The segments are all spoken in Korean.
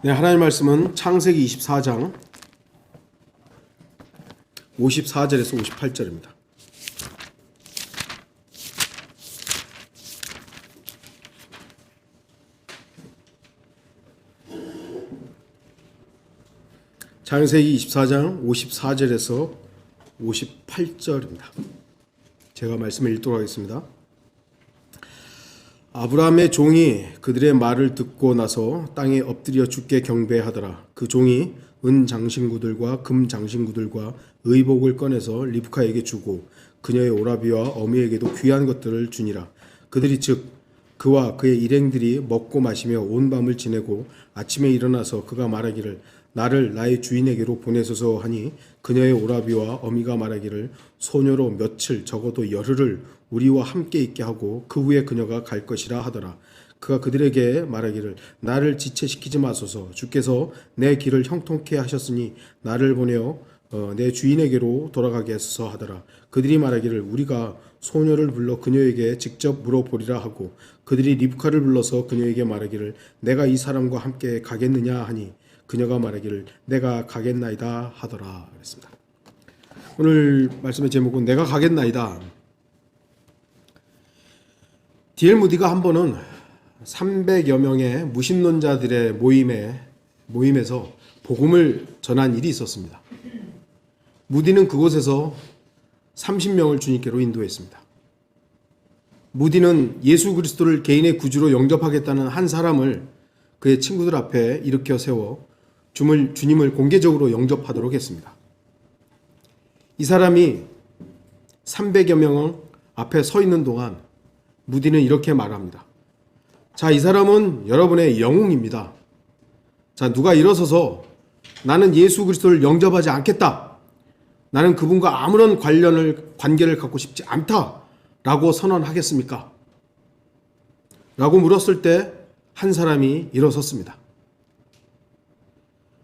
네, 하나님의 말씀은 창세기 24장 54절에서 58절입니다. 창세기 24장 54절에서 58절입니다. 제가 말씀을 읽도록 하겠습니다. 아브라함의 종이 그들의 말을 듣고 나서 땅에 엎드려 주께 경배하더라. 그 종이 은 장신구들과 금 장신구들과 의복을 꺼내서 리브카에게 주고 그녀의 오라비와 어미에게도 귀한 것들을 주니라. 그들이 즉 그와 그의 일행들이 먹고 마시며 온 밤을 지내고 아침에 일어나서 그가 말하기를 나를 나의 주인에게로 보내소서 하니 그녀의 오라비와 어미가 말하기를 소녀로 며칠 적어도 열흘을 우리와 함께 있게 하고 그 후에 그녀가 갈 것이라 하더라. 그가 그들에게 말하기를 나를 지체시키지 마소서. 주께서 내 길을 형통케 하셨으니 나를 보내어 내 주인에게로 돌아가게 하소서 하더라. 그들이 말하기를 우리가 소녀를 불러 그녀에게 직접 물어보리라 하고 그들이 리브카를 불러서 그녀에게 말하기를 내가 이 사람과 함께 가겠느냐 하니 그녀가 말하기를 내가 가겠나이다 하더라 그랬습니다. 오늘 말씀의 제목은 내가 가겠나이다. D.L. 무디가 한 번은 300여 명의 무신론자들의 모임에서 복음을 전한 일이 있었습니다. 무디는 그곳에서 30명을 주님께로 인도했습니다. 무디는 예수 그리스도를 개인의 구주로 영접하겠다는 한 사람을 그의 친구들 앞에 일으켜 세워 주님을 공개적으로 영접하도록 했습니다. 이 사람이 300여 명 앞에 서 있는 동안 무디는 이렇게 말합니다. 자, 이 사람은 여러분의 영웅입니다. 자, 누가 일어서서 나는 예수 그리스도를 영접하지 않겠다. 나는 그분과 아무런 관계를 갖고 싶지 않다라고 선언하겠습니까? 라고 물었을 때 한 사람이 일어섰습니다.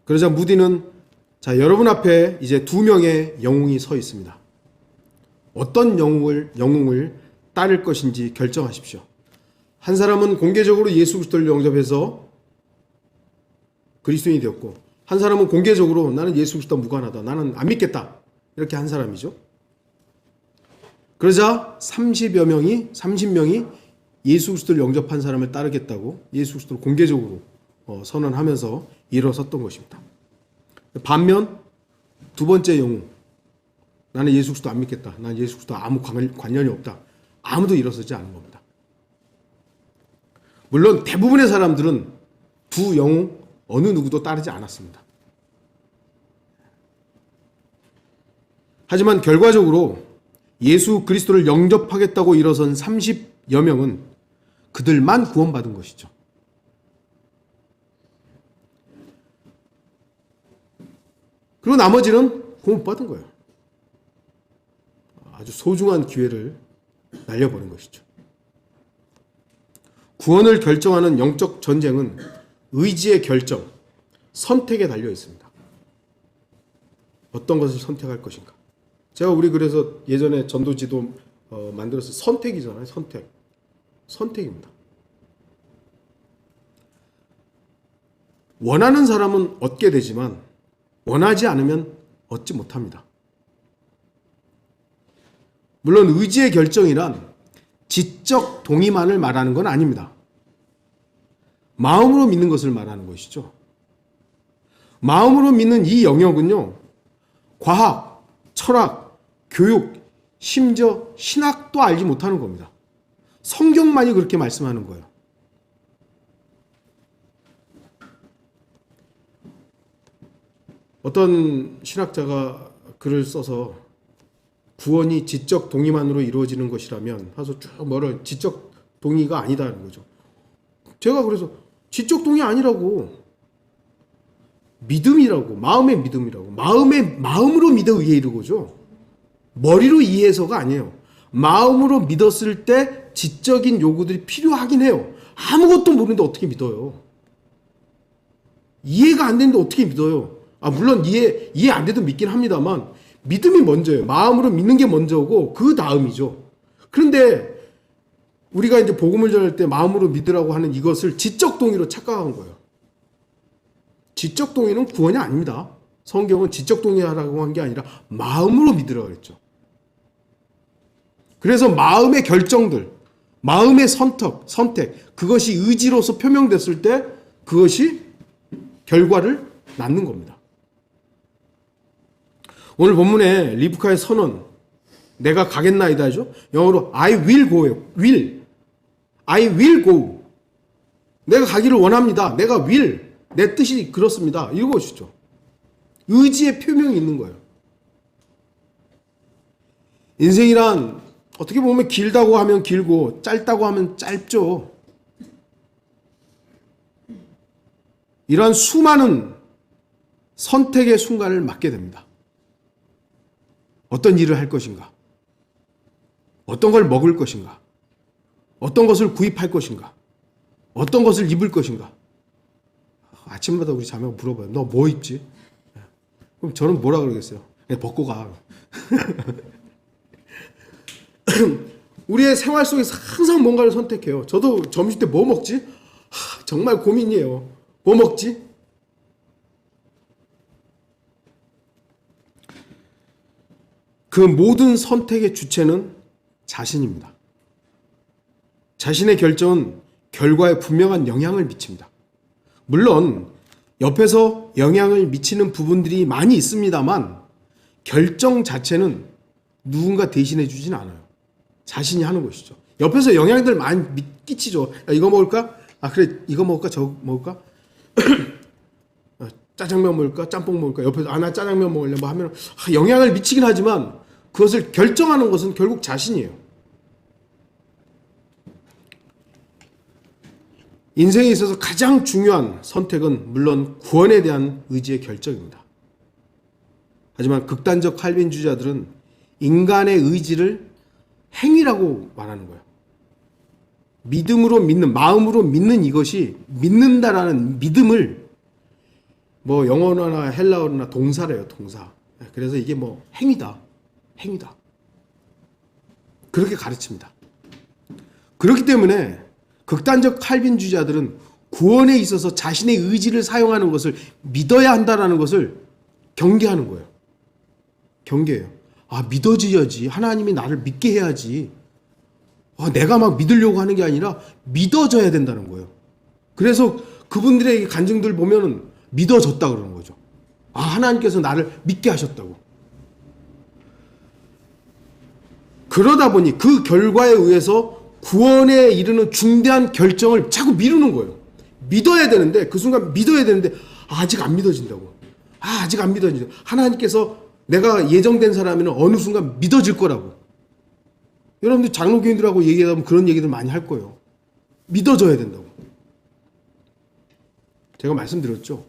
그러자 무디는 자, 여러분 앞에 이제 2명의 영웅이 서 있습니다. 어떤 영웅을 따를 것인지 결정하십시오. 한 사람은 공개적으로 예수 그리스도를 영접해서 그리스도인이 되었고 한 사람은 공개적으로 나는 예수 그리스도와 무관하다. 나는 안 믿겠다. 이렇게 한 사람이죠. 그러자 30명이 예수 그리스도를 영접한 사람을 따르겠다고 예수 그리스도를 공개적으로 선언하면서 일어섰던 것입니다. 반면 두 번째 영웅, 나는 예수 그리스도 안 믿겠다. 나는 예수 그리스도와 아무 관련이 없다. 아무도 일어서지 않은 겁니다. 물론 대부분의 사람들은 두 영웅 어느 누구도 따르지 않았습니다. 하지만 결과적으로 예수 그리스도를 영접하겠다고 일어선 30여 명은 그들만 구원받은 것이죠. 그리고 나머지는 구원 못 받은 거예요. 아주 소중한 기회를 날려버린 것이죠. 구원을 결정하는 영적 전쟁은 의지의 결정, 선택에 달려 있습니다. 어떤 것을 선택할 것인가. 우리 그래서 예전에 전도지도 만들어서 선택이잖아요. 선택입니다. 원하는 사람은 얻게 되지만 원하지 않으면 얻지 못합니다. 물론 의지의 결정이란 지적 동의만을 말하는 건 아닙니다. 마음으로 믿는 것을 말하는 것이죠. 마음으로 믿는 이 영역은요, 과학, 철학, 교육, 심지어 신학도 알지 못하는 겁니다. 성경만이 그렇게 말씀하는 거예요. 어떤 신학자가 글을 써서 구원이 지적 동의만으로 이루어지는 것이라면 하서 쭉 지적 동의가 아니다는 거죠. 제가 그래서 지적 동의 아니라고, 믿음이라고, 마음의 믿음이라고, 마음으로 믿어 위에 이르는 거죠. 머리로 이해해서가 아니에요. 마음으로 믿었을 때 지적인 요구들이 필요하긴 해요. 아무것도 모르는데 어떻게 믿어요? 이해가 안 되는데 어떻게 믿어요? 물론 이해 안 돼도 믿긴 합니다만 믿음이 먼저예요. 마음으로 믿는 게 먼저고 그 다음이죠. 그런데 우리가 이제 복음을 전할 때 마음으로 믿으라고 하는 이것을 지적 동의로 착각한 거예요. 지적 동의는 구원이 아닙니다. 성경은 지적 동의하라고 한 게 아니라 마음으로 믿으라고 그랬죠. 그래서 마음의 결정들, 마음의 선택, 그것이 의지로서 표명됐을 때 그것이 결과를 낳는 겁니다. 오늘 본문에 리브카의 선언, 내가 가겠나이다죠. 영어로 I will go요. I will go. 내가 가기를 원합니다. 내가 will. 내 뜻이 그렇습니다. 읽어보시죠. 의지의 표명이 있는 거예요. 인생이란 어떻게 보면 길다고 하면 길고 짧다고 하면 짧죠. 이러한 수많은 선택의 순간을 맞게 됩니다. 어떤 일을 할 것인가? 어떤 걸 먹을 것인가? 어떤 것을 구입할 것인가? 어떤 것을 입을 것인가? 아침마다 우리 자매가 물어봐요. 너 뭐 입지? 그럼 저는 뭐라 그러겠어요? 그냥 벗고 가. 우리의 생활 속에서 항상 뭔가를 선택해요. 저도 점심 때 뭐 먹지? 정말 고민이에요. 뭐 먹지? 그 모든 선택의 주체는 자신입니다. 자신의 결정은 결과에 분명한 영향을 미칩니다. 물론 옆에서 영향을 미치는 부분들이 많이 있습니다만 결정 자체는 누군가 대신해 주진 않아요. 자신이 하는 것이죠. 옆에서 영향들 많이 끼치죠. 야, 이거 먹을까? 아 그래 이거 먹을까? 저거 먹을까? 짜장면 먹을까? 짬뽕 먹을까? 옆에서 나 짜장면 먹을래 뭐 하면 영향을 미치긴 하지만 그것을 결정하는 것은 결국 자신이에요. 인생에 있어서 가장 중요한 선택은 물론 구원에 대한 의지의 결정입니다. 하지만 극단적 칼빈주의자들은 인간의 의지를 행위라고 말하는 거예요. 믿음으로 믿는, 마음으로 믿는 이것이 믿는다라는 믿음을 뭐 영어나 헬라어나 동사래요, 동사. 그래서 이게 뭐 행위다. 그렇게 가르칩니다. 그렇기 때문에 극단적 칼빈주의자들은 구원에 있어서 자신의 의지를 사용하는 것을 믿어야 한다는 것을 경계하는 거예요. 경계해요. 아, 믿어져야지. 하나님이 나를 믿게 해야지. 내가 막 믿으려고 하는 게 아니라 믿어져야 된다는 거예요. 그래서 그분들의 간증들 보면은 믿어졌다 그러는 거죠. 아, 하나님께서 나를 믿게 하셨다고. 그러다 보니 그 결과에 의해서 구원에 이르는 중대한 결정을 자꾸 미루는 거예요. 믿어야 되는데 그 순간 믿어야 되는데 아직 안 믿어진다고. 아직 안 믿어진다. 하나님께서 내가 예정된 사람이면 어느 순간 믿어질 거라고. 여러분들 장로교인들하고 얘기하다 보면 그런 얘기들 많이 할 거예요. 믿어져야 된다고. 제가 말씀드렸죠.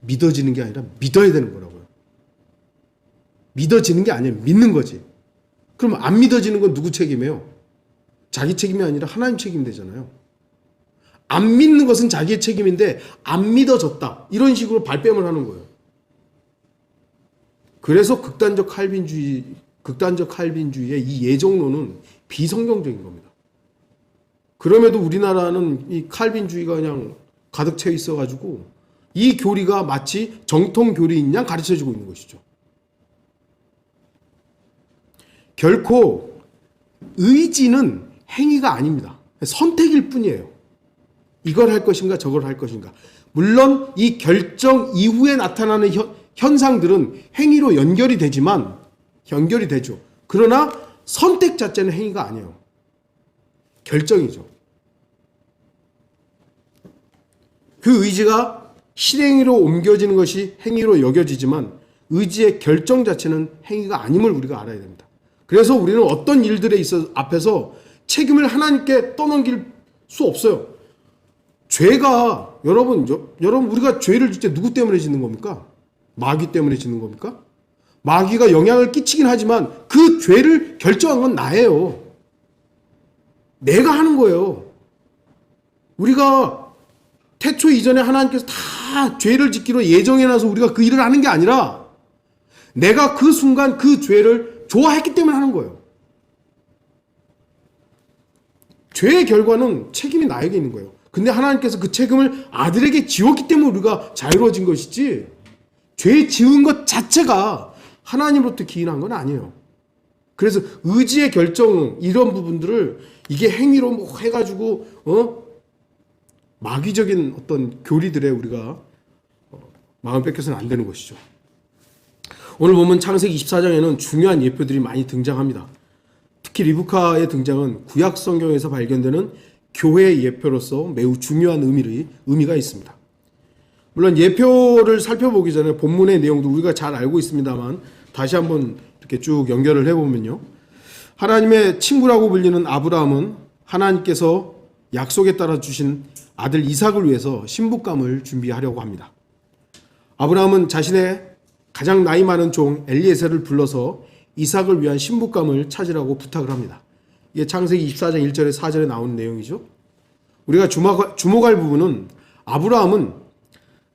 믿어지는 게 아니라 믿어야 되는 거라고요. 믿어지는 게 아니라 믿는 거지. 그럼 안 믿어지는 건 누구 책임이에요? 자기 책임이 아니라 하나님 책임 되잖아요. 안 믿는 것은 자기의 책임인데 안 믿어졌다. 이런 식으로 발뺌을 하는 거예요. 그래서 극단적 칼빈주의의 이 예정론은 비성경적인 겁니다. 그럼에도 우리나라는 이 칼빈주의가 그냥 가득 채 있어가지고 이 교리가 마치 정통 교리인 양 가르쳐주고 있는 것이죠. 결코 의지는 행위가 아닙니다. 선택일 뿐이에요. 이걸 할 것인가 저걸 할 것인가. 물론 이 결정 이후에 나타나는 현상들은 행위로 연결이 되죠. 그러나 선택 자체는 행위가 아니에요. 결정이죠. 그 의지가 실행위로 옮겨지는 것이 행위로 여겨지지만 의지의 결정 자체는 행위가 아님을 우리가 알아야 됩니다. 그래서 우리는 어떤 일들에 있어 앞에서 책임을 하나님께 떠넘길 수 없어요. 죄가 여러분 우리가 죄를 진짜 누구 때문에 짓는 겁니까? 마귀 때문에 짓는 겁니까? 마귀가 영향을 끼치긴 하지만 그 죄를 결정한 건 나예요. 내가 하는 거예요. 우리가 태초 이전에 하나님께서 다 죄를 짓기로 예정해놔서 우리가 그 일을 하는 게 아니라 내가 그 순간 그 죄를 좋아했기 때문에 하는 거예요. 죄의 결과는 책임이 나에게 있는 거예요. 근데 하나님께서 그 책임을 아들에게 지웠기 때문에 우리가 자유로워진 것이지, 죄 지은 것 자체가 하나님으로부터 기인한 건 아니에요. 그래서 의지의 결정, 이런 부분들을 이게 행위로 뭐 해가지고 마귀적인 어떤 교리들에 우리가 마음 뺏겨서는 안 되는 것이죠. 오늘 보면 창세기 24장에는 중요한 예표들이 많이 등장합니다. 특히 리브카의 등장은 구약 성경에서 발견되는 교회의 예표로서 매우 중요한 의미가 있습니다. 물론 예표를 살펴보기 전에 본문의 내용도 우리가 잘 알고 있습니다만 다시 한번 이렇게 쭉 연결을 해보면요. 하나님의 친구라고 불리는 아브라함은 하나님께서 약속에 따라 주신 아들 이삭을 위해서 신부감을 준비하려고 합니다. 아브라함은 자신의 가장 나이 많은 종 엘리에셀을 불러서 이삭을 위한 신부감을 찾으라고 부탁을 합니다. 이게 창세기 24장 1절에 4절에 나오는 내용이죠. 우리가 주목할 부분은 아브라함은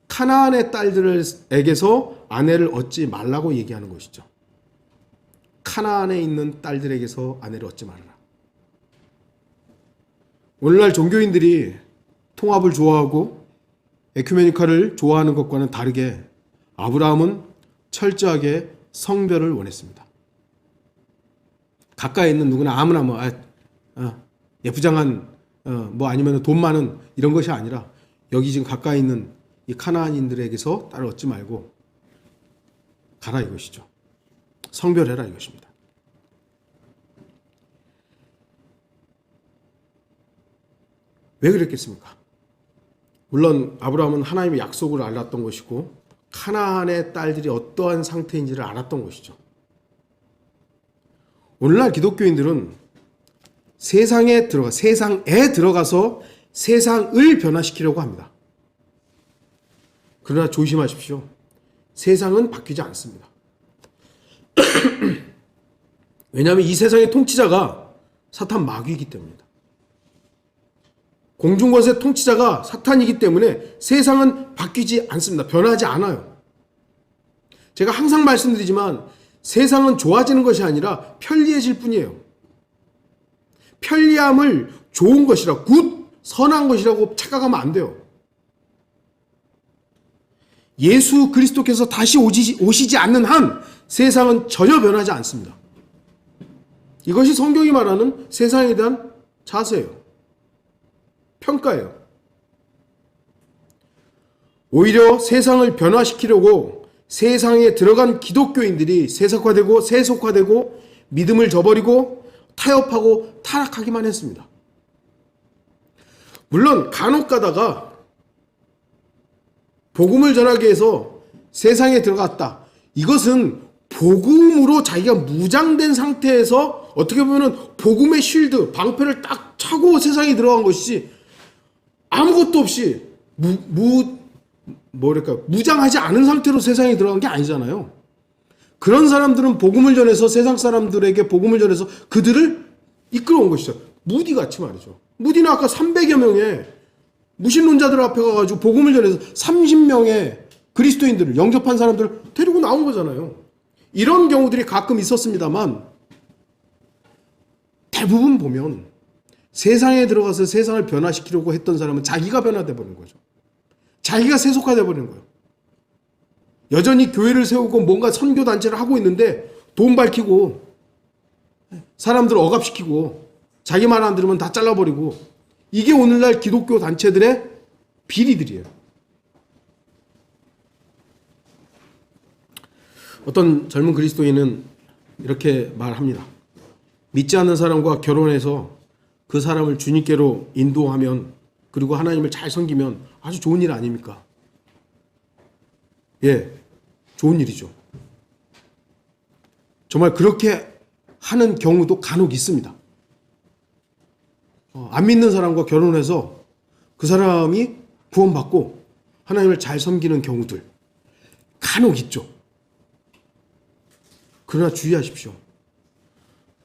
카나안의 딸들에게서 아내를 얻지 말라고 얘기하는 것이죠. 카나안에 있는 딸들에게서 아내를 얻지 말아라. 오늘날 종교인들이 통합을 좋아하고 에큐메니카를 좋아하는 것과는 다르게 아브라함은 철저하게 성별을 원했습니다. 가까이 있는 누구나 아무나 예쁘장한 뭐 아니면 돈 많은 이런 것이 아니라 여기 지금 가까이 있는 이 카나안인들에게서 딸을 얻지 말고 가라 이것이죠. 성별해라 이것입니다. 왜 그랬겠습니까? 물론 아브라함은 하나님의 약속을 알았던 것이고 카나안의 딸들이 어떠한 상태인지를 알았던 것이죠. 오늘날 기독교인들은 세상에 들어가서 세상을 변화시키려고 합니다. 그러나 조심하십시오. 세상은 바뀌지 않습니다. 왜냐하면 이 세상의 통치자가 사탄 마귀이기 때문입니다. 공중권세 통치자가 사탄이기 때문에 세상은 바뀌지 않습니다. 변하지 않아요. 제가 항상 말씀드리지만 세상은 좋아지는 것이 아니라 편리해질 뿐이에요. 편리함을 좋은 것이라, 선한 것이라고 착각하면 안 돼요. 예수 그리스도께서 다시 오시지 않는 한 세상은 전혀 변하지 않습니다. 이것이 성경이 말하는 세상에 대한 자세예요. 평가예요. 오히려 세상을 변화시키려고 세상에 들어간 기독교인들이 세속화되고 믿음을 저버리고 타협하고 타락하기만 했습니다. 물론 간혹 가다가 복음을 전하기 위해서 세상에 들어갔다. 이것은 복음으로 자기가 무장된 상태에서 어떻게 보면 복음의 쉴드, 방패를 딱 차고 세상에 들어간 것이지 아무것도 없이 무장하지 않은 상태로 세상에 들어간 게 아니잖아요. 그런 사람들은 복음을 전해서 세상 사람들에게 복음을 전해서 그들을 이끌어온 것이죠. 무디같이 말이죠. 무디는 아까 300여 명의 무신론자들 앞에 가가지고 복음을 전해서 30명의 그리스도인들을 영접한 사람들을 데리고 나온 거잖아요. 이런 경우들이 가끔 있었습니다만 대부분 보면 세상에 들어가서 세상을 변화시키려고 했던 사람은 자기가 변화돼 버린 거죠. 자기가 세속화돼 버린 거예요. 여전히 교회를 세우고 뭔가 선교단체를 하고 있는데 돈 밝히고 사람들 억압시키고 자기 말 안 들으면 다 잘라버리고, 이게 오늘날 기독교 단체들의 비리들이에요. 어떤 젊은 그리스도인은 이렇게 말합니다. 믿지 않는 사람과 결혼해서 그 사람을 주님께로 인도하면, 그리고 하나님을 잘 섬기면 아주 좋은 일 아닙니까? 예, 좋은 일이죠. 정말 그렇게 하는 경우도 간혹 있습니다. 안 믿는 사람과 결혼해서 그 사람이 구원받고 하나님을 잘 섬기는 경우들 간혹 있죠. 그러나 주의하십시오.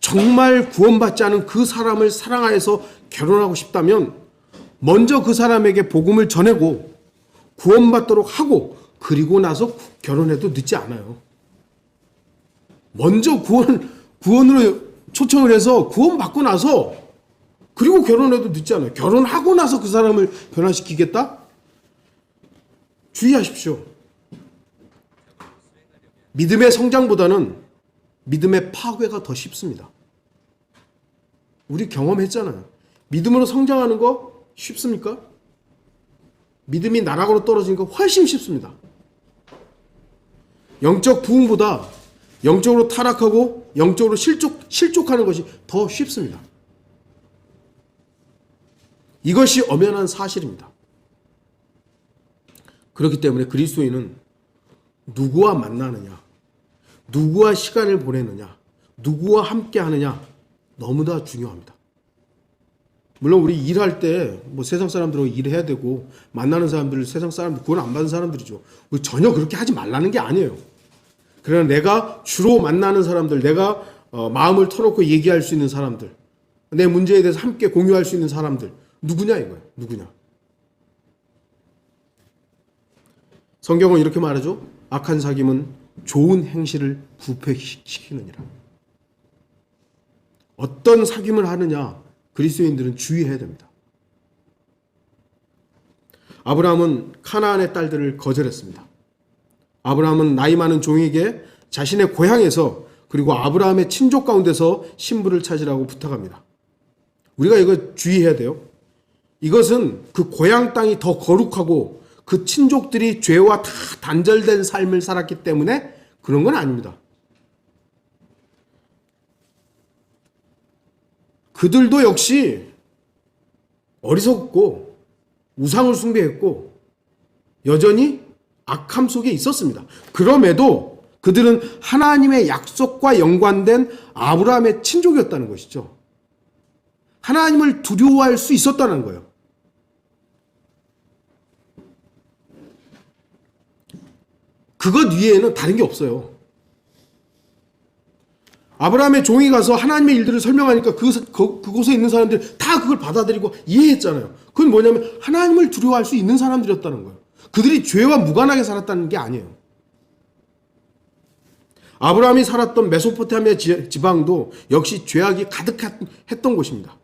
정말 구원받지 않은 그 사람을 사랑하여서 결혼하고 싶다면 먼저 그 사람에게 복음을 전하고 구원받도록 하고 그리고 나서 결혼해도 늦지 않아요. 먼저 구원으로 초청을 해서 구원받고 나서 그리고 결혼해도 늦지 않아요. 결혼하고 나서 그 사람을 변화시키겠다? 주의하십시오. 믿음의 성장보다는 믿음의 파괴가 더 쉽습니다. 우리 경험했잖아요. 믿음으로 성장하는 거 쉽습니까? 믿음이 나락으로 떨어지는 거 훨씬 쉽습니다. 영적 부흥보다 영적으로 타락하고 영적으로 실족하는 것이 더 쉽습니다. 이것이 엄연한 사실입니다. 그렇기 때문에 그리스도인은 누구와 만나느냐, 누구와 시간을 보내느냐, 누구와 함께 하느냐 너무나 중요합니다. 물론 우리 일할 때 뭐 세상 사람들하고 일해야 되고 만나는 사람들 세상 사람들 구원 안 받은 사람들이죠. 우리 전혀 그렇게 하지 말라는 게 아니에요. 그러나 내가 주로 만나는 사람들, 내가 마음을 터놓고 얘기할 수 있는 사람들, 내 문제에 대해서 함께 공유할 수 있는 사람들 누구냐 이거예요. 누구냐. 성경은 이렇게 말하죠. 악한 사귐은 좋은 행실을 부패시키느니라. 어떤 사귐을 하느냐 그리스도인들은 주의해야 됩니다. 아브라함은 가나안의 딸들을 거절했습니다. 아브라함은 나이 많은 종에게 자신의 고향에서 그리고 아브라함의 친족 가운데서 신부를 찾으라고 부탁합니다. 우리가 이거 주의해야 돼요. 이것은 그 고향 땅이 더 거룩하고 그 친족들이 죄와 다 단절된 삶을 살았기 때문에 그런 건 아닙니다. 그들도 역시 어리석고 우상을 숭배했고 여전히 악함 속에 있었습니다. 그럼에도 그들은 하나님의 약속과 연관된 아브라함의 친족이었다는 것이죠. 하나님을 두려워할 수 있었다는 거예요. 그것 위에는 다른 게 없어요. 아브라함의 종이 가서 하나님의 일들을 설명하니까 그곳에 있는 사람들이 다 그걸 받아들이고 이해했잖아요. 그건 뭐냐면 하나님을 두려워할 수 있는 사람들이었다는 거예요. 그들이 죄와 무관하게 살았다는 게 아니에요. 아브라함이 살았던 메소포타미아 지방도 역시 죄악이 가득했던 곳입니다.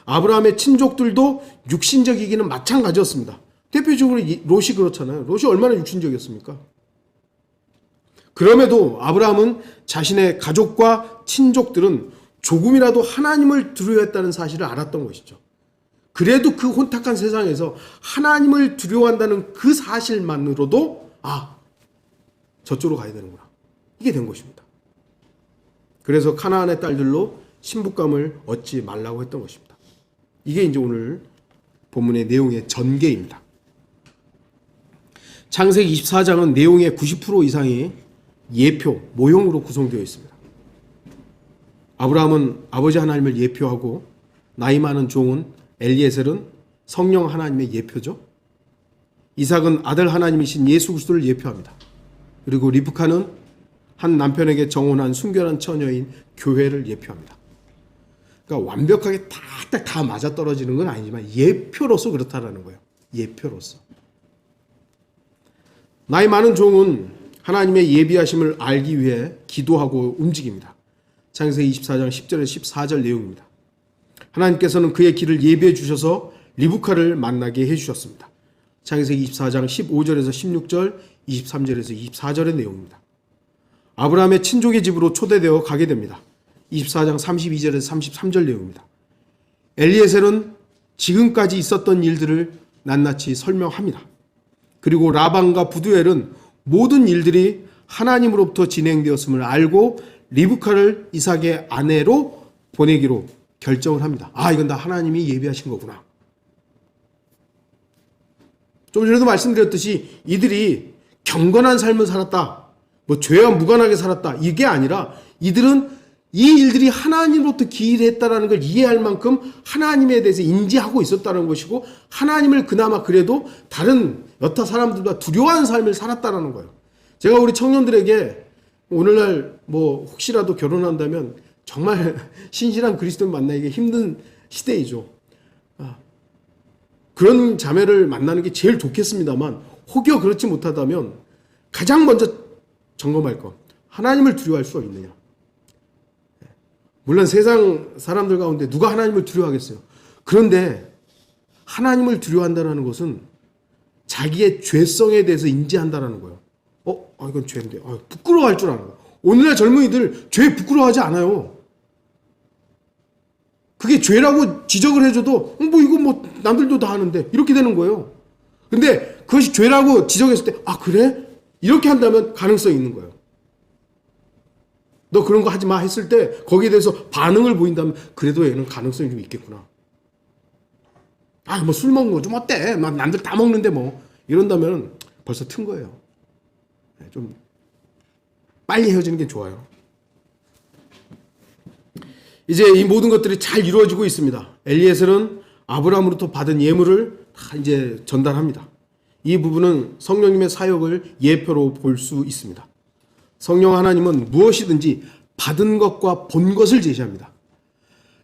아브라함의 친족들도 육신적이기는 마찬가지였습니다. 대표적으로 롯이 그렇잖아요. 롯이 얼마나 육신적이었습니까? 그럼에도 아브라함은 자신의 가족과 친족들은 조금이라도 하나님을 두려워했다는 사실을 알았던 것이죠. 그래도 그 혼탁한 세상에서 하나님을 두려워한다는 그 사실만으로도 저쪽으로 가야 되는구나. 이게 된 것입니다. 그래서 가나안의 딸들로 신부감을 얻지 말라고 했던 것입니다. 이게 이제 오늘 본문의 내용의 전개입니다. 창세기 24장은 내용의 90% 이상이 예표, 모형으로 구성되어 있습니다. 아브라함은 아버지 하나님을 예표하고 나이 많은 종은 엘리에셀은 성령 하나님의 예표죠. 이삭은 아들 하나님이신 예수 그리스도를 예표합니다. 그리고 리브카는 한 남편에게 정혼한 순결한 처녀인 교회를 예표합니다. 그러니까 완벽하게 다 맞아떨어지는 건 아니지만 예표로서 그렇다라는 거예요. 예표로서. 나이 많은 종은 하나님의 예비하심을 알기 위해 기도하고 움직입니다. 창세기 24장 10절에서 14절 내용입니다. 하나님께서는 그의 길을 예비해 주셔서 리브카를 만나게 해주셨습니다. 창세기 24장 15절에서 16절, 23절에서 24절의 내용입니다. 아브라함의 친족의 집으로 초대되어 가게 됩니다. 24장 32절에서 33절 내용입니다. 엘리에셀은 지금까지 있었던 일들을 낱낱이 설명합니다. 그리고 라반과 부두엘은 모든 일들이 하나님으로부터 진행되었음을 알고 리브카를 이삭의 아내로 보내기로 결정을 합니다. 이건 다 하나님이 예비하신 거구나. 좀 전에도 말씀드렸듯이 이들이 경건한 삶을 살았다, 죄와 무관하게 살았다, 이게 아니라 이들은 이 일들이 하나님으로부터 기일했다는 걸 이해할 만큼 하나님에 대해서 인지하고 있었다는 것이고 하나님을 그나마 그래도 다른 여타 사람들보다 두려워하는 삶을 살았다는 거예요. 제가 우리 청년들에게 오늘날 혹시라도 결혼한다면 정말 신실한 그리스도인 만나기 힘든 시대이죠. 그런 자매를 만나는 게 제일 좋겠습니다만 혹여 그렇지 못하다면 가장 먼저 점검할 것, 하나님을 두려워할 수가 있느냐. 물론 세상 사람들 가운데 누가 하나님을 두려워하겠어요. 그런데 하나님을 두려워한다는 것은 자기의 죄성에 대해서 인지한다는 거예요. 이건 죄인데. 부끄러워할 줄 아는 거예요. 오늘날 젊은이들 죄 부끄러워하지 않아요. 그게 죄라고 지적을 해줘도 이거 남들도 다 하는데 이렇게 되는 거예요. 근데 그것이 죄라고 지적했을 때 그래? 이렇게 한다면 가능성이 있는 거예요. 너 그런 거 하지 마 했을 때 거기에 대해서 반응을 보인다면 그래도 얘는 가능성이 좀 있겠구나. 술 먹는 거 좀 어때? 남들 다 먹는데 이런다면 벌써 튼 거예요. 좀 빨리 헤어지는 게 좋아요. 이제 이 모든 것들이 잘 이루어지고 있습니다. 엘리에셀은 아브라함으로부터 받은 예물을 다 이제 전달합니다. 이 부분은 성령님의 사역을 예표로 볼 수 있습니다. 성령 하나님은 무엇이든지 받은 것과 본 것을 제시합니다.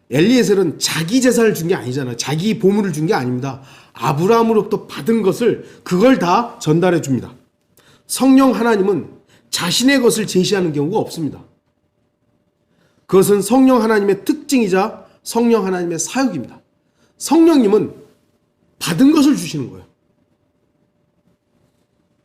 엘리에셀은 자기 재산을 준 게 아니잖아요. 자기 보물을 준 게 아닙니다. 아브라함으로부터 받은 것을 그걸 다 전달해 줍니다. 성령 하나님은 자신의 것을 제시하는 경우가 없습니다. 그것은 성령 하나님의 특징이자 성령 하나님의 사역입니다. 성령님은 받은 것을 주시는 거예요.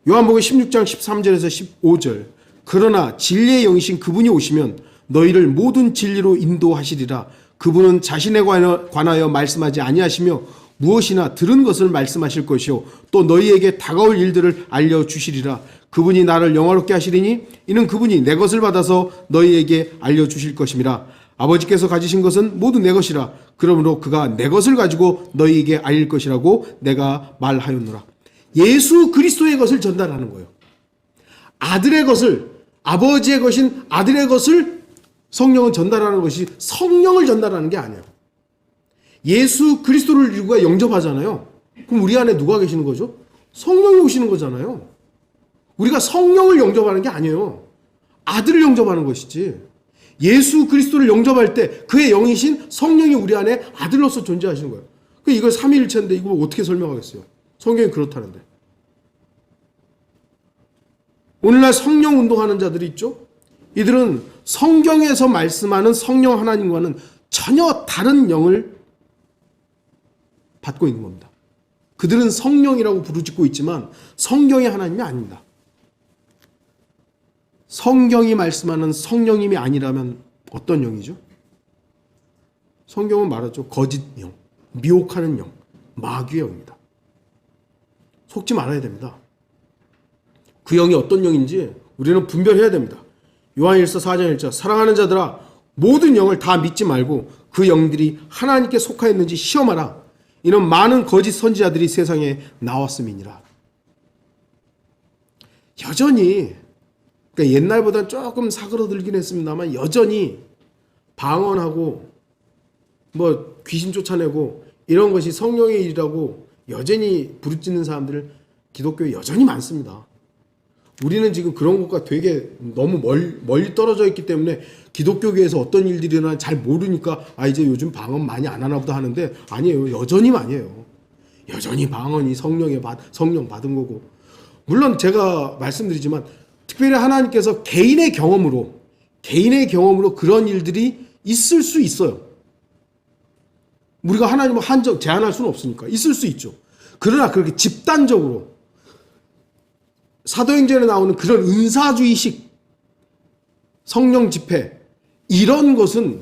요한복음 16장 13절에서 15절 그러나 진리의 영이신 그분이 오시면 너희를 모든 진리로 인도하시리라. 그분은 자신에 관하여 말씀하지 아니하시며 무엇이나 들은 것을 말씀하실 것이요 또 너희에게 다가올 일들을 알려주시리라. 그분이 나를 영화롭게 하시리니 이는 그분이 내 것을 받아서 너희에게 알려주실 것임이라. 아버지께서 가지신 것은 모두 내 것이라. 그러므로 그가 내 것을 가지고 너희에게 알릴 것이라고 내가 말하였노라. 예수 그리스도의 것을 전달하는 거예요. 아들의 것을, 아버지의 것인 아들의 것을 성령은 전달하는 것이 성령을 전달하는 게 아니에요. 예수 그리스도를 우리가 영접하잖아요. 그럼 우리 안에 누가 계시는 거죠? 성령이 오시는 거잖아요. 우리가 성령을 영접하는 게 아니에요. 아들을 영접하는 것이지. 예수 그리스도를 영접할 때 그의 영이신 성령이 우리 안에 아들로서 존재하시는 거예요. 이거 삼위일체인데 이거 어떻게 설명하겠어요? 성경이 그렇다는데. 오늘날 성령 운동하는 자들이 있죠? 이들은 성경에서 말씀하는 성령 하나님과는 전혀 다른 영을 받고 있는 겁니다. 그들은 성령이라고 부르짖고 있지만 성경의 하나님이 아닙니다. 성경이 말씀하는 성령님이 아니라면 어떤 영이죠? 성경은 말하죠. 거짓 영, 미혹하는 영, 마귀의 영입니다. 속지 말아야 됩니다. 그 영이 어떤 영인지 우리는 분별해야 됩니다. 요한일서 4장 1절 사랑하는 자들아 모든 영을 다 믿지 말고 그 영들이 하나님께 속하였는지 시험하라. 이는 많은 거짓 선지자들이 세상에 나왔음이니라. 여전히 그러니까 옛날보다 조금 사그러들긴 했습니다만 여전히 방언하고 귀신 쫓아내고 이런 것이 성령의 일이라고 여전히 부르짖는 사람들 기독교에 여전히 많습니다. 우리는 지금 그런 것과 되게 너무 멀리 떨어져 있기 때문에 기독교계에서 어떤 일들이 일어나 잘 모르니까 이제 요즘 방언 많이 안 하나 보다 하는데 아니에요. 여전히 많이 해요. 여전히 방언이 성령 받은 거고. 물론 제가 말씀드리지만 특별히 하나님께서 개인의 경험으로 그런 일들이 있을 수 있어요. 우리가 하나님을 제한할 수는 없으니까 있을 수 있죠. 그러나 그렇게 집단적으로 사도행전에 나오는 그런 은사주의식 성령 집회 이런 것은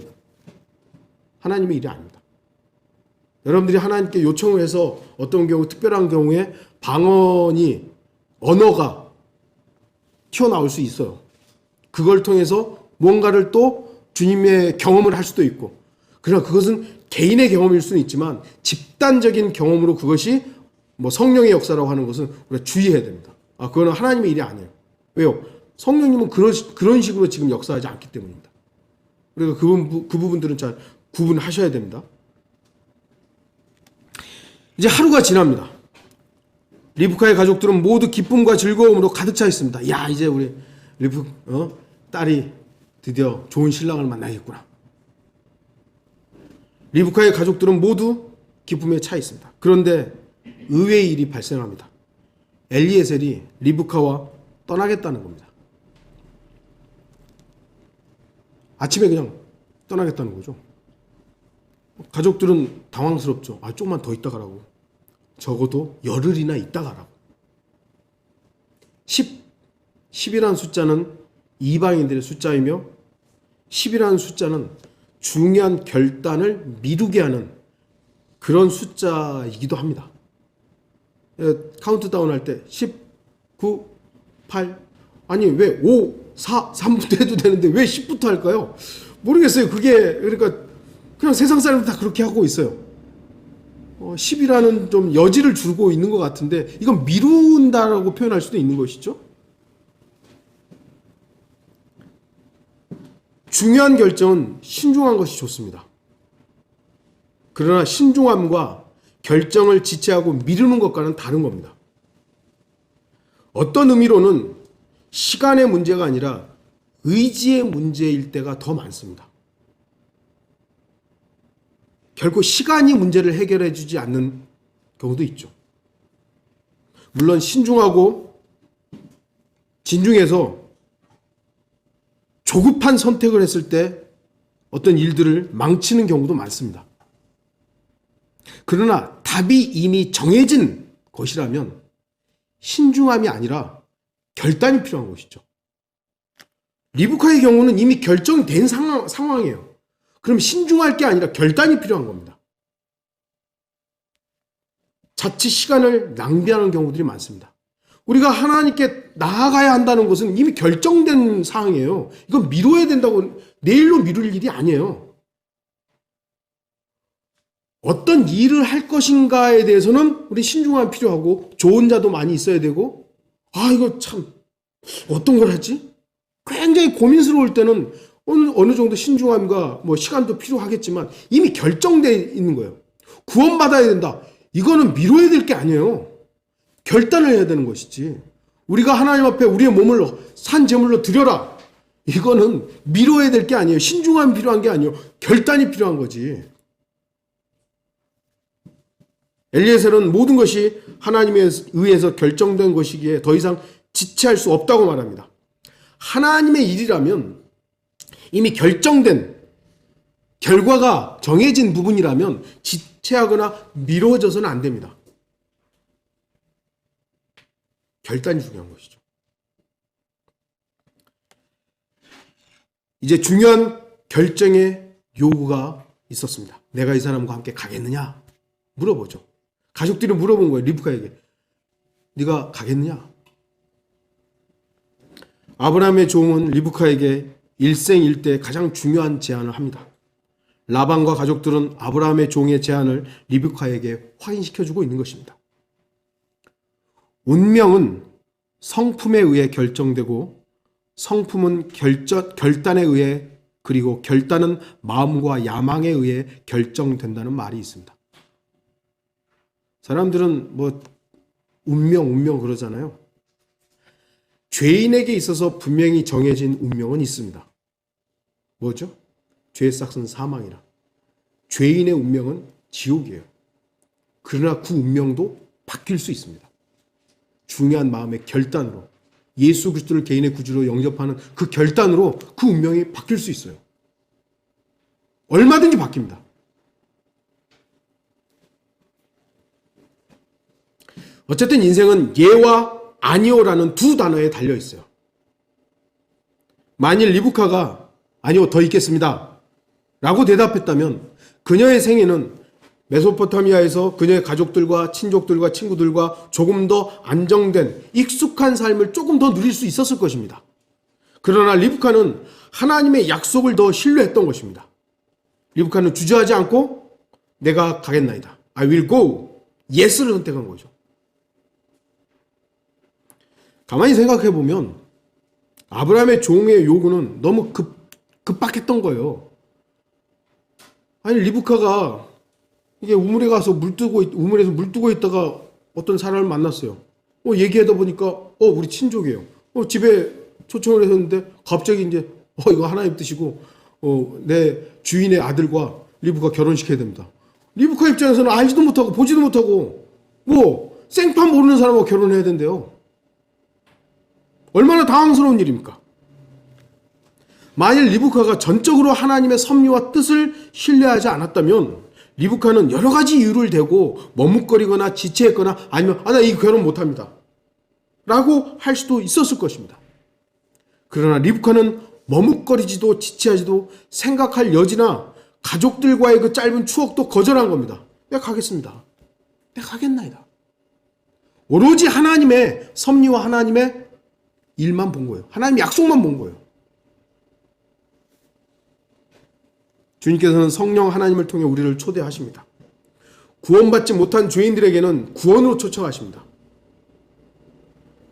하나님의 일이 아닙니다. 여러분들이 하나님께 요청을 해서 어떤 경우 특별한 경우에 언어가 튀어나올 수 있어요. 그걸 통해서 뭔가를 또 주님의 경험을 할 수도 있고 그러나 그것은 개인의 경험일 수는 있지만 집단적인 경험으로 그것이 성령의 역사라고 하는 것은 우리가 주의해야 됩니다. 그거는 하나님의 일이 아니에요. 왜요? 성령님은 그런 식으로 지금 역사하지 않기 때문입니다. 그래서 그 부분들은 잘 구분하셔야 됩니다. 이제 하루가 지납니다. 리브카의 가족들은 모두 기쁨과 즐거움으로 가득 차 있습니다. 이제 우리 딸이 드디어 좋은 신랑을 만나겠구나. 리브카의 가족들은 모두 기쁨에 차 있습니다. 그런데 의외의 일이 발생합니다. 엘리에셀이 리브카와 떠나겠다는 겁니다. 아침에 그냥 떠나겠다는 거죠. 가족들은 당황스럽죠. 조금만 더 있다 가라고. 적어도 열흘이나 있다 가라고. 10이라는 숫자는 이방인들의 숫자이며 10이라는 숫자는 중요한 결단을 미루게 하는 그런 숫자이기도 합니다. 카운트다운 할 때 10, 9, 8 아니 왜 5, 4, 3부터 해도 되는데 왜 10부터 할까요? 모르겠어요. 그게 그러니까 그냥 세상 사람들 다 그렇게 하고 있어요. 10이라는 좀 여지를 주고 있는 것 같은데 이건 미룬다라고 표현할 수도 있는 것이죠. 중요한 결정은 신중한 것이 좋습니다. 그러나 신중함과 결정을 지체하고 미루는 것과는 다른 겁니다. 어떤 의미로는 시간의 문제가 아니라 의지의 문제일 때가 더 많습니다. 결코 시간이 문제를 해결해 주지 않는 경우도 있죠. 물론 신중하고 진중해서 조급한 선택을 했을 때 어떤 일들을 망치는 경우도 많습니다. 그러나 답이 이미 정해진 것이라면 신중함이 아니라 결단이 필요한 것이죠. 리브카의 경우는 이미 결정된 상황이에요. 그럼 신중할 게 아니라 결단이 필요한 겁니다. 자칫 시간을 낭비하는 경우들이 많습니다. 우리가 하나님께 나아가야 한다는 것은 이미 결정된 사항이에요. 이건 미뤄야 된다고 내일로 미룰 일이 아니에요. 어떤 일을 할 것인가에 대해서는 우리 신중함이 필요하고 좋은 자도 많이 있어야 되고 이거 참 어떤 걸 하지? 굉장히 고민스러울 때는 어느 정도 신중함과 시간도 필요하겠지만 이미 결정되어 있는 거예요. 구원받아야 된다. 이거는 미뤄야 될 게 아니에요. 결단을 해야 되는 것이지. 우리가 하나님 앞에 우리의 몸을 산 제물로 드려라. 이거는 미뤄야 될 게 아니에요. 신중함이 필요한 게 아니에요. 결단이 필요한 거지. 엘리에셀은 모든 것이 하나님에 의해서 결정된 것이기에 더 이상 지체할 수 없다고 말합니다. 하나님의 일이라면 이미 결정된 결과가 정해진 부분이라면 지체하거나 미뤄져서는 안 됩니다. 결단이 중요한 것이죠. 이제 중요한 결정의 요구가 있었습니다. 내가 이 사람과 함께 가겠느냐? 물어보죠. 가족들이 물어본 거예요. 리브카에게. 네가 가겠느냐? 아브라함의 종은 리브카에게 일생일대 가장 중요한 제안을 합니다. 라반과 가족들은 아브라함의 종의 제안을 리브카에게 확인시켜주고 있는 것입니다. 운명은 성품에 의해 결정되고 성품은 결단에 의해 그리고 결단은 마음과 야망에 의해 결정된다는 말이 있습니다. 사람들은 운명 그러잖아요. 죄인에게 있어서 분명히 정해진 운명은 있습니다. 뭐죠? 죄의 싹은 사망이라. 죄인의 운명은 지옥이에요. 그러나 그 운명도 바뀔 수 있습니다. 중요한 마음의 결단으로 예수 그리스도를 개인의 구주로 영접하는 그 결단으로 그 운명이 바뀔 수 있어요. 얼마든지 바뀝니다. 어쨌든 인생은 예와 아니오라는 두 단어에 달려 있어요. 만일 리브카가 아니요 더 있겠습니다 라고 대답했다면 그녀의 생애는 메소포타미아에서 그녀의 가족들과 친족들과 친구들과 조금 더 안정된 익숙한 삶을 조금 더 누릴 수 있었을 것입니다. 그러나 리브카는 하나님의 약속을 더 신뢰했던 것입니다. 리브카는 주저하지 않고 내가 가겠나이다. I will go. yes를 선택한 거죠. 가만히 생각해 보면 아브라함의 종의 요구는 너무 급박했던 거예요. 아니 리브카가 이게 우물에 가서 우물에서 물 뜨고 있다가 어떤 사람을 만났어요. 얘기하다 보니까 우리 친족이에요. 집에 초청을 했었는데 갑자기 이제 이거 하나님 뜻이고 내 주인의 아들과 리브카 결혼시켜야 됩니다. 리브카 입장에서는 알지도 못하고 보지도 못하고 생판 모르는 사람하고 결혼해야 된대요. 얼마나 당황스러운 일입니까? 만일 리브카가 전적으로 하나님의 섭리와 뜻을 신뢰하지 않았다면 리브카는 여러 가지 이유를 대고 머뭇거리거나 지체했거나 아니면 나 이 결혼 못합니다 라고 할 수도 있었을 것입니다. 그러나 리브카는 머뭇거리지도 지체하지도 생각할 여지나 가족들과의 그 짧은 추억도 거절한 겁니다. 내가 가겠습니다. 내가 가겠나이다. 오로지 하나님의 섭리와 하나님의 일만 본 거예요. 하나님의 약속만 본 거예요. 주님께서는 성령 하나님을 통해 우리를 초대하십니다. 구원받지 못한 죄인들에게는 구원으로 초청하십니다.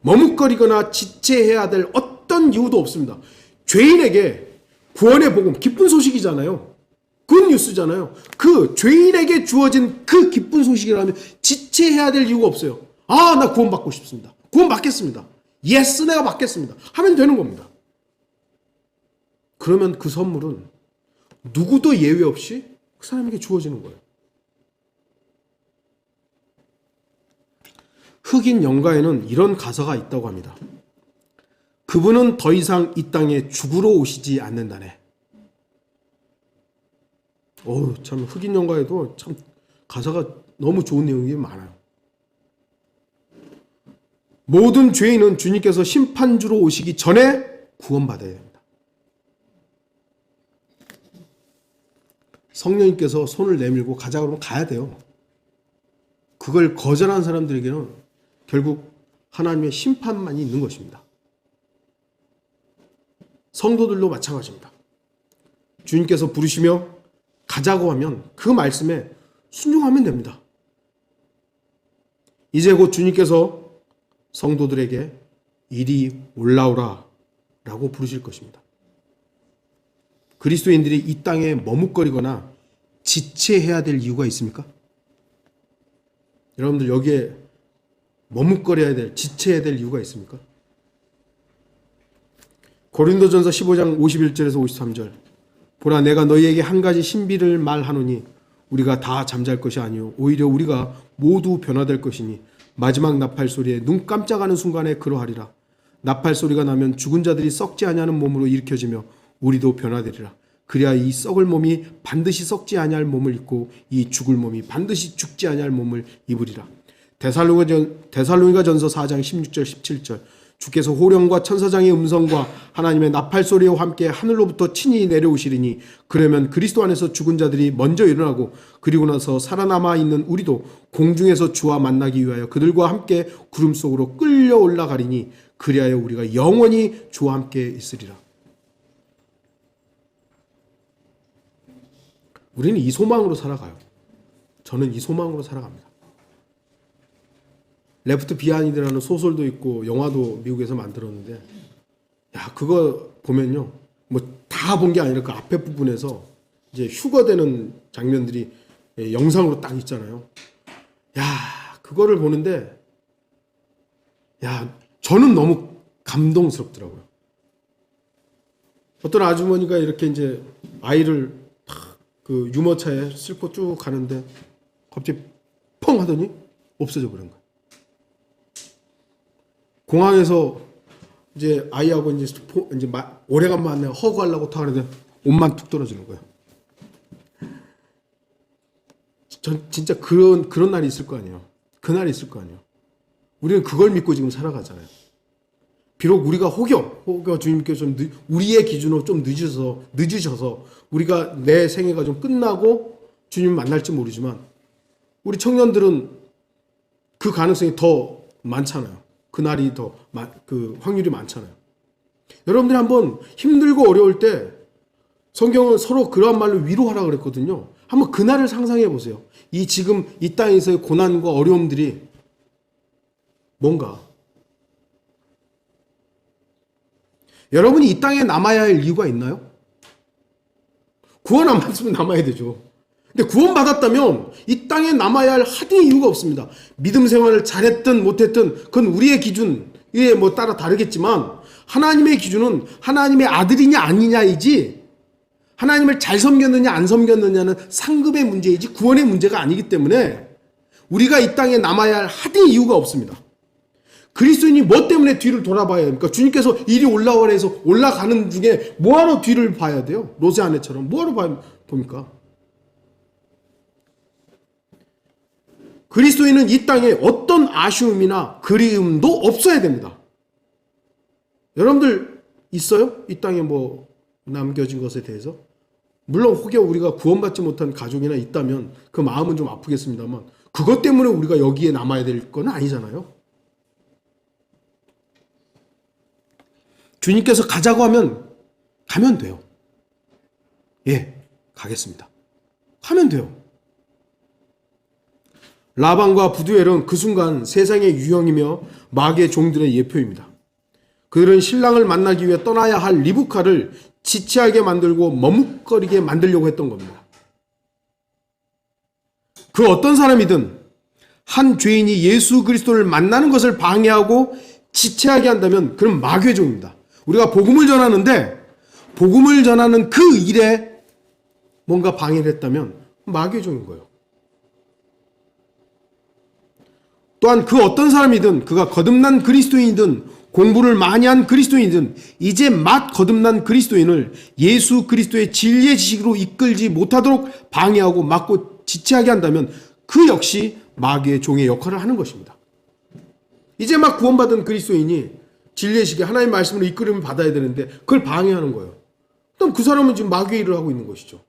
머뭇거리거나 지체해야 될 어떤 이유도 없습니다. 죄인에게 구원의 복음, 기쁜 소식이잖아요. 굿뉴스잖아요. 그 죄인에게 주어진 그 기쁜 소식이라면 지체해야 될 이유가 없어요. 나 구원받고 싶습니다. 구원 받겠습니다. 예스, 내가 받겠습니다. 하면 되는 겁니다. 그러면 그 선물은 누구도 예외 없이 그 사람에게 주어지는 거예요. 흑인 영가에는 이런 가사가 있다고 합니다. 그분은 더 이상 이 땅에 죽으러 오시지 않는다네. 참 흑인 영가에도 참 가사가 너무 좋은 내용이 많아요. 모든 죄인은 주님께서 심판주로 오시기 전에 구원받아야 됩니다. 성령님께서 손을 내밀고 가자 그러면 가야 돼요. 그걸 거절한 사람들에게는 결국 하나님의 심판만이 있는 것입니다. 성도들도 마찬가지입니다. 주님께서 부르시며 가자고 하면 그 말씀에 순종하면 됩니다. 이제 곧 주님께서 성도들에게 이리 올라오라 라고 부르실 것입니다. 그리스도인들이 이 땅에 머뭇거리거나 지체해야 될 이유가 있습니까? 여러분들 여기에 머뭇거려야 될, 지체해야 될 이유가 있습니까? 고린도전서 15장 51절에서 53절. 보라, 내가 너희에게 한 가지 신비를 말하노니 우리가 다 잠잘 것이 아니요 오히려 우리가 모두 변화될 것이니 마지막 나팔 소리에 눈 깜짝하는 순간에 그러하리라. 나팔 소리가 나면 죽은 자들이 썩지 아니하는 몸으로 일으켜지며 우리도 변화되리라. 그래야 이 썩을 몸이 반드시 썩지 아니할 몸을 입고 이 죽을 몸이 반드시 죽지 아니할 몸을 입으리라. 데살로니가전서 4장 16절 17절. 주께서 호령과 천사장의 음성과 하나님의 나팔 소리와 함께 하늘로부터 친히 내려오시리니 그러면 그리스도 안에서 죽은 자들이 먼저 일어나고 그리고 나서 살아남아 있는 우리도 공중에서 주와 만나기 위하여 그들과 함께 구름 속으로 끌려 올라가리니 그리하여 우리가 영원히 주와 함께 있으리라. 우리는 이 소망으로 살아가요. 저는 이 소망으로 살아갑니다. 레프트 비하인드라는 소설도 있고 영화도 미국에서 만들었는데 그거 보면요, 뭐 다 본 게 아니라 그 앞에 부분에서 이제 휴거되는 장면들이 영상으로 딱 있잖아요. 그거를 보는데 저는 너무 감동스럽더라고요. 어떤 아주머니가 이렇게 이제 아이를 그 유모차에 싣고 쭉 가는데 갑자기 펑 하더니 없어져 버린 거예요. 공항에서 이제 아이하고 이제 오래간만에 허구하려고 타는데 옷만 툭 떨어지는 거예요. 전 진짜 그런 날이 있을 거 아니에요. 그날이 있을 거 아니에요. 우리는 그걸 믿고 지금 살아가잖아요. 비록 우리가 혹여 주님께서 좀 우리의 기준으로 좀 늦으셔서 우리가 내 생애가 좀 끝나고 주님 만날지 모르지만 우리 청년들은 그 가능성이 더 많잖아요. 그날이 더 그 확률이 많잖아요. 여러분들이 한번 힘들고 어려울 때 성경은 서로 그러한 말로 위로하라 그랬거든요. 한번 그날을 상상해 보세요. 지금 이 땅에서의 고난과 어려움들이 뭔가. 여러분이 이 땅에 남아야 할 이유가 있나요? 구원 안 받으면 남아야 되죠. 근데 구원 받았다면 이 땅에 남아야 할 하등의 이유가 없습니다. 믿음 생활을 잘했든 못했든 그건 우리의 기준에 뭐 따라 다르겠지만 하나님의 기준은 하나님의 아들이냐 아니냐이지 하나님을 잘 섬겼느냐 안 섬겼느냐는 상급의 문제이지 구원의 문제가 아니기 때문에 우리가 이 땅에 남아야 할 하등의 이유가 없습니다. 그리스도인이 뭐 때문에 뒤를 돌아봐야 합니까? 주님께서 이리 올라오라 해서 올라가는 중에 뭐하러 뒤를 봐야 돼요? 로제 아내처럼 뭐하러 봅니까? 그리스도인은 이 땅에 어떤 아쉬움이나 그리움도 없어야 됩니다. 여러분들 있어요? 이 땅에 뭐 남겨진 것에 대해서? 물론 혹여 우리가 구원받지 못한 가족이나 있다면 그 마음은 좀 아프겠습니다만 그것 때문에 우리가 여기에 남아야 될 건 아니잖아요. 주님께서 가자고 하면 가면 돼요. 예, 가겠습니다. 가면 돼요. 라반과 부두엘은 그 순간 세상의 유형이며 마귀의 종들의 예표입니다. 그들은 신랑을 만나기 위해 떠나야 할 리브카를 지체하게 만들고 머뭇거리게 만들려고 했던 겁니다. 그 어떤 사람이든 한 죄인이 예수 그리스도를 만나는 것을 방해하고 지체하게 한다면 그는 마귀의 종입니다. 우리가 복음을 전하는데 복음을 전하는 그 일에 뭔가 방해를 했다면 마귀의 종인 거예요. 또한 그 어떤 사람이든 그가 거듭난 그리스도인이든 공부를 많이 한 그리스도인이든 이제 막 거듭난 그리스도인을 예수 그리스도의 진리의 지식으로 이끌지 못하도록 방해하고 막고 지체하게 한다면 그 역시 마귀의 종의 역할을 하는 것입니다. 이제 막 구원받은 그리스도인이 진리의 지식, 하나님의 말씀으로 이끌음을 받아야 되는데 그걸 방해하는 거예요. 그럼 그 사람은 지금 마귀의 일을 하고 있는 것이죠.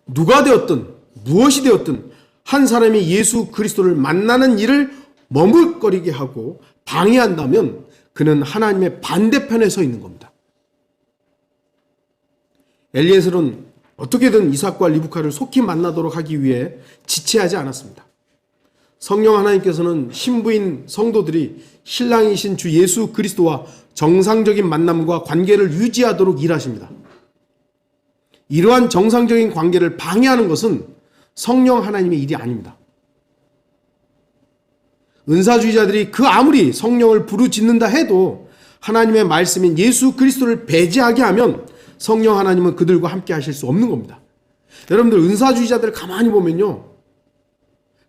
누가 되었든 무엇이 되었든 한 사람이 예수 그리스도를 만나는 일을 머뭇거리게 하고 방해한다면 그는 하나님의 반대편에 서 있는 겁니다. 엘리에셀은 어떻게든 이삭과 리브카를 속히 만나도록 하기 위해 지체하지 않았습니다. 성령 하나님께서는 신부인 성도들이 신랑이신 주 예수 그리스도와 정상적인 만남과 관계를 유지하도록 일하십니다. 이러한 정상적인 관계를 방해하는 것은 성령 하나님의 일이 아닙니다. 은사주의자들이 그 아무리 성령을 부르짖는다 해도 하나님의 말씀인 예수 그리스도를 배제하게 하면 성령 하나님은 그들과 함께 하실 수 없는 겁니다. 여러분들 은사주의자들을 가만히 보면요,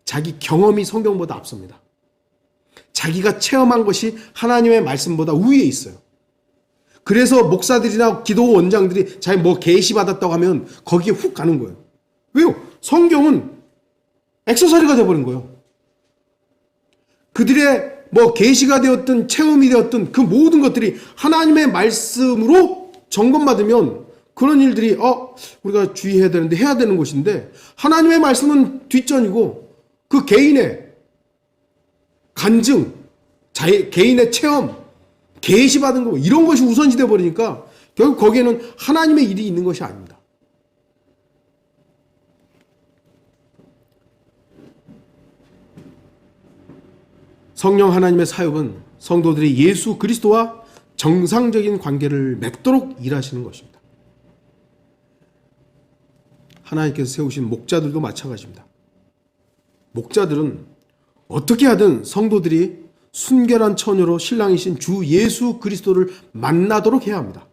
자기 경험이 성경보다 앞섭니다. 자기가 체험한 것이 하나님의 말씀보다 위에 있어요. 그래서 목사들이나 기도 원장들이 자기 뭐 계시 받았다고 하면 거기에 훅 가는 거예요. 왜요? 성경은 액세서리가 되어버린 거예요. 그들의 뭐 계시가 되었든 체험이 되었든 그 모든 것들이 하나님의 말씀으로 점검받으면 그런 일들이 우리가 주의해야 되는데 해야 되는 것인데 하나님의 말씀은 뒷전이고 그 개인의 간증, 개인의 체험, 계시받은 거 이런 것이 우선시 되어버리니까 결국 거기에는 하나님의 일이 있는 것이 아닙니다. 성령 하나님의 사역은 성도들이 예수 그리스도와 정상적인 관계를 맺도록 일하시는 것입니다. 하나님께서 세우신 목자들도 마찬가지입니다. 목자들은 어떻게 하든 성도들이 순결한 처녀로 신랑이신 주 예수 그리스도를 만나도록 해야 합니다.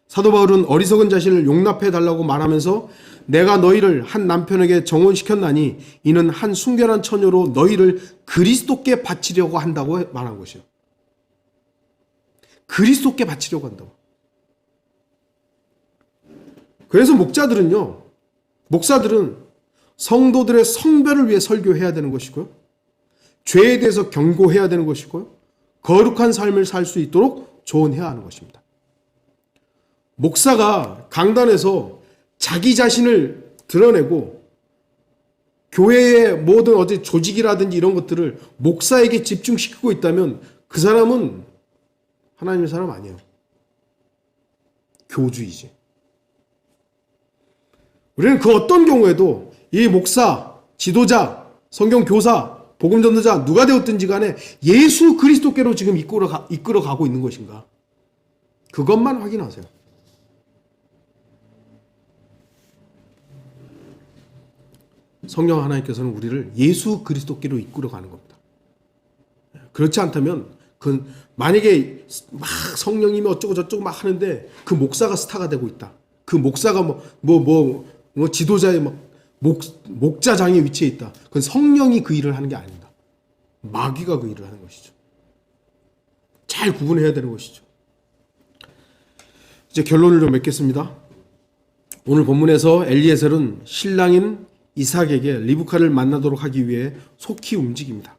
사도 바울은 어리석은 자신을 용납해 달라고 말하면서 내가 너희를 한 남편에게 정혼시켰나니 이는 한 순결한 처녀로 너희를 그리스도께 바치려고 한다고 말한 것이요. 그리스도께 바치려고 한다고. 그래서 목사들은 성도들의 성별을 위해 설교해야 되는 것이고요. 죄에 대해서 경고해야 되는 것이고요. 거룩한 삶을 살 수 있도록 조언해야 하는 것입니다. 목사가 강단에서 자기 자신을 드러내고 교회의 모든 어디 조직이라든지 이런 것들을 목사에게 집중시키고 있다면 그 사람은 하나님의 사람 아니에요. 교주이지. 우리는 그 어떤 경우에도 이 목사, 지도자, 성경 교사, 복음 전도자 누가 되었든지 간에 예수 그리스도께로 지금 이끌어 가고 있는 것인가? 그것만 확인하세요. 성령 하나님께서는 우리를 예수 그리스도께로 이끌어 가는 겁니다. 그렇지 않다면 만약에 막 성령님이 어쩌고 저쩌고 막 하는데 그 목사가 스타가 되고 있다. 그 목사가 뭐 지도자의 목자장에 위치해 있다. 그건 성령이 그 일을 하는 게 아닙니다. 마귀가 그 일을 하는 것이죠. 잘 구분해야 되는 것이죠. 이제 결론을 좀 맺겠습니다. 오늘 본문에서 엘리에셀은 신랑인 이삭에게 리브카를 만나도록 하기 위해 속히 움직입니다.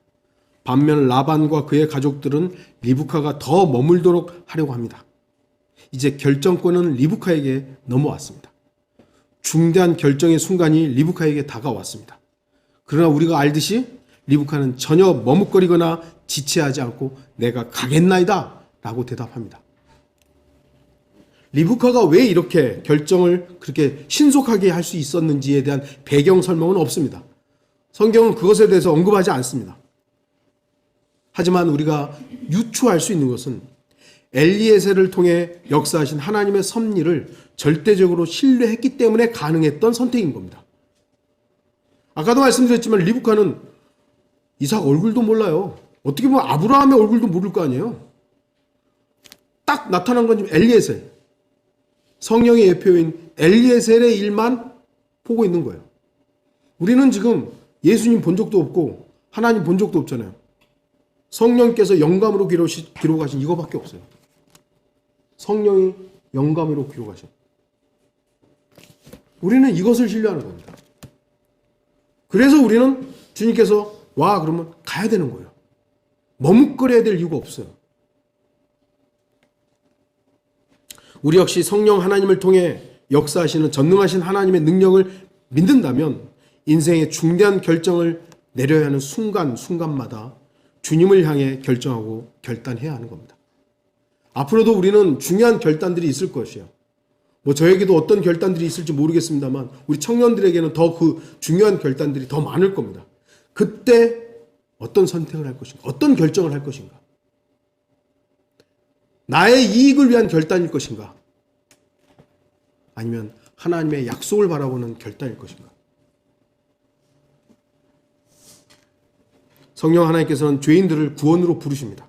반면 라반과 그의 가족들은 리브카가 더 머물도록 하려고 합니다. 이제 결정권은 리브카에게 넘어왔습니다. 중대한 결정의 순간이 리브카에게 다가왔습니다. 그러나 우리가 알듯이 리브카는 전혀 머뭇거리거나 지체하지 않고 내가 가겠나이다 라고 대답합니다. 리브카가 왜 이렇게 결정을 그렇게 신속하게 할 수 있었는지에 대한 배경 설명은 없습니다. 성경은 그것에 대해서 언급하지 않습니다. 하지만 우리가 유추할 수 있는 것은 엘리에셀을 통해 역사하신 하나님의 섭리를 절대적으로 신뢰했기 때문에 가능했던 선택인 겁니다. 아까도 말씀드렸지만 리브카는 이삭 얼굴도 몰라요. 어떻게 보면 아브라함의 얼굴도 모를 거 아니에요. 딱 나타난 건 지금 엘리에셀. 성령의 예표인 엘리에셀의 일만 보고 있는 거예요. 우리는 지금 예수님 본 적도 없고 하나님 본 적도 없잖아요. 성령께서 영감으로 기록하신 이거밖에 없어요. 성령이 영감으로 기록하신. 우리는 이것을 신뢰하는 겁니다. 그래서 우리는 주님께서 와 그러면 가야 되는 거예요. 머뭇거려야 될 이유가 없어요. 우리 역시 성령 하나님을 통해 역사하시는 전능하신 하나님의 능력을 믿는다면 인생의 중대한 결정을 내려야 하는 순간순간마다 주님을 향해 결정하고 결단해야 하는 겁니다. 앞으로도 우리는 중요한 결단들이 있을 것이에요. 저에게도 어떤 결단들이 있을지 모르겠습니다만 우리 청년들에게는 더 그 중요한 결단들이 더 많을 겁니다. 그때 어떤 선택을 할 것인가? 어떤 결정을 할 것인가? 나의 이익을 위한 결단일 것인가? 아니면 하나님의 약속을 바라보는 결단일 것인가? 성령 하나님께서는 죄인들을 구원으로 부르십니다.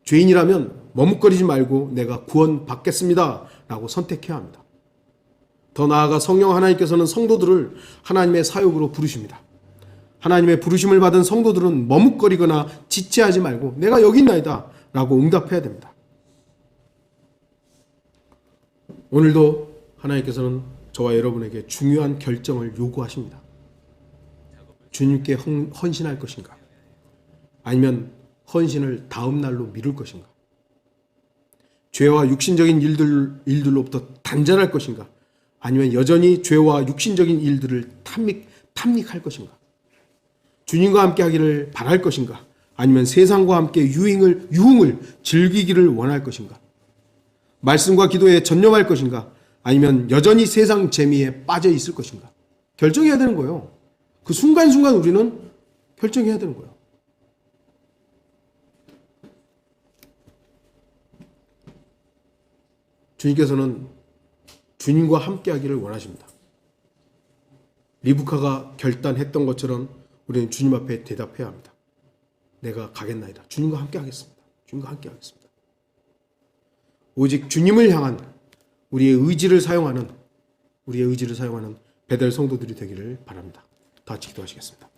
죄인이라면 머뭇거리지 말고 내가 구원 받겠습니다 라고 선택해야 합니다. 더 나아가 성령 하나님께서는 성도들을 하나님의 사역으로 부르십니다. 하나님의 부르심을 받은 성도들은 머뭇거리거나 지체하지 말고 내가 여기 있나이다 라고 응답해야 됩니다. 오늘도 하나님께서는 저와 여러분에게 중요한 결정을 요구하십니다. 주님께 헌신할 것인가? 아니면 헌신을 다음 날로 미룰 것인가? 죄와 육신적인 일들로부터 단절할 것인가? 아니면 여전히 죄와 육신적인 일들을 탐닉할 것인가? 주님과 함께 하기를 바랄 것인가? 아니면 세상과 함께 유흥을 즐기기를 원할 것인가? 말씀과 기도에 전념할 것인가? 아니면 여전히 세상 재미에 빠져 있을 것인가? 결정해야 되는 거예요. 그 순간순간 우리는 결정해야 되는 거예요. 주님께서는 주님과 함께 하기를 원하십니다. 리브카가 결단했던 것처럼 우리는 주님 앞에 대답해야 합니다. 내가 가겠나이다. 주님과 함께 하겠습니다. 주님과 함께 하겠습니다. 오직 주님을 향한 우리의 의지를 사용하는 베델 성도들이 되기를 바랍니다. 다 같이 기도하시겠습니다.